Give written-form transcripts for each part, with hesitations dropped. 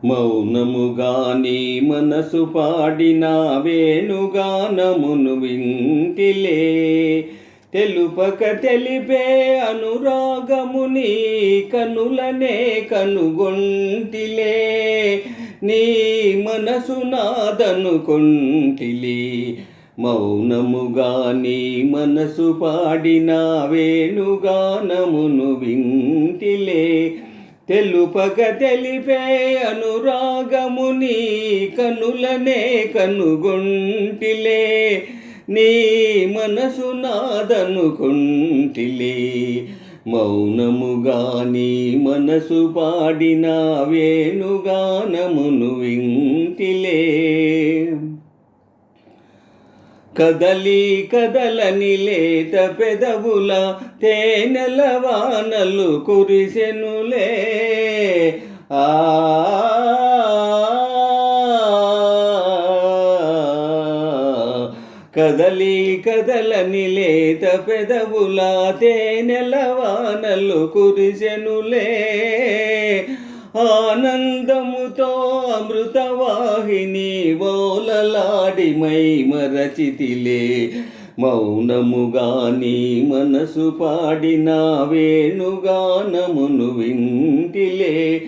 మౌనముగాని మనసు పాడిన వేణుగానమును వింటిలే. తెలుపక తెలిపే అనురాగముని కనులనే కనుగొంటిలే. నీ మనసు నాదనుకొంటిలి. మౌనముగాని మనసు పాడిన వేణుగానమును వింటిలే. తెలుపక తెలిపే అనురాగముని కనులనే కనుగొంటిలే. నీ మనసు నాదనుకొంటిలే. మౌనముగాని మనసు పాడిన వేణుగానమును వింటిలే. కదలి కదలని లేత పెదవుల తేనెల వానలు కురిసెనులే. ఆ కదలి కదలని లేత పెదవుల తేనెల వానలు కురిసెనులే. ఆనందముతో అమృతవాహిని ఓలలాడి మై మరచితిలే. మౌనముగాని మనసు పాడిన వేణుగానమును వింటిలే.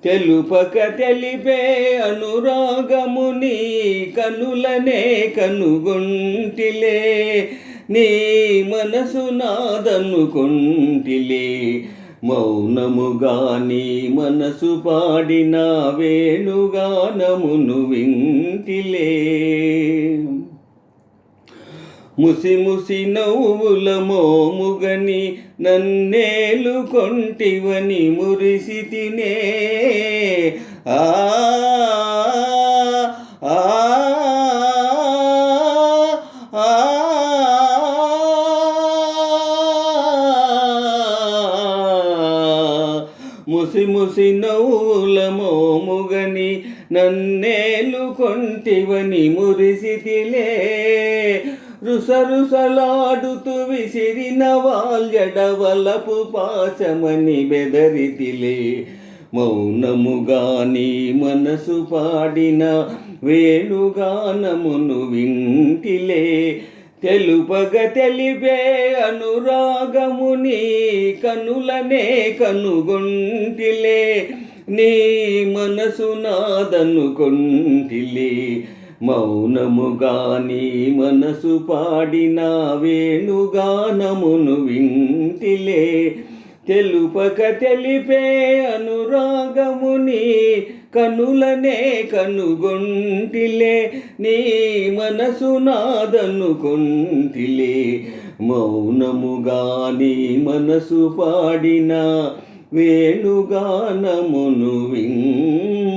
తెలుపక తెలిపే అనురాగముని కనులనే కనుగొంటిలే. నీ మనసు నాదనుకొంటిలే. మౌనముగాని మనసు పాడిన వేణుగానమును వింటిలే. ముసి ముసి నవ్వుల మోముగని నన్నేలు కొంటివని మురిసితినే. ఆ ముసి ముసి నవ్వుల మోముగని నన్నేలు కొంటివని మురిసితిలే. రుసరుసలాడుతూ విసిరిన వాల్యడవలపు పాశమని బెదరితిలే. మౌనముగాని మనసు పాడిన వేణుగానమును వింటిలే. తెలుపగ తెలిపే అనురాగముని కనులనే కనుగొంటిలే. నీ మనసు నాదనుకొంటిలే. మౌనముగాని మనసు పాడిన వేణుగానమును వింటిలే. తెలుపక తెలిపే అనురాగముని కనులనే కనుగొంటిలే. నీ మనసు నాదనుకొంటిలే. మౌనముగాని మనసు పాడిన వేణుగానమును వింటిలే.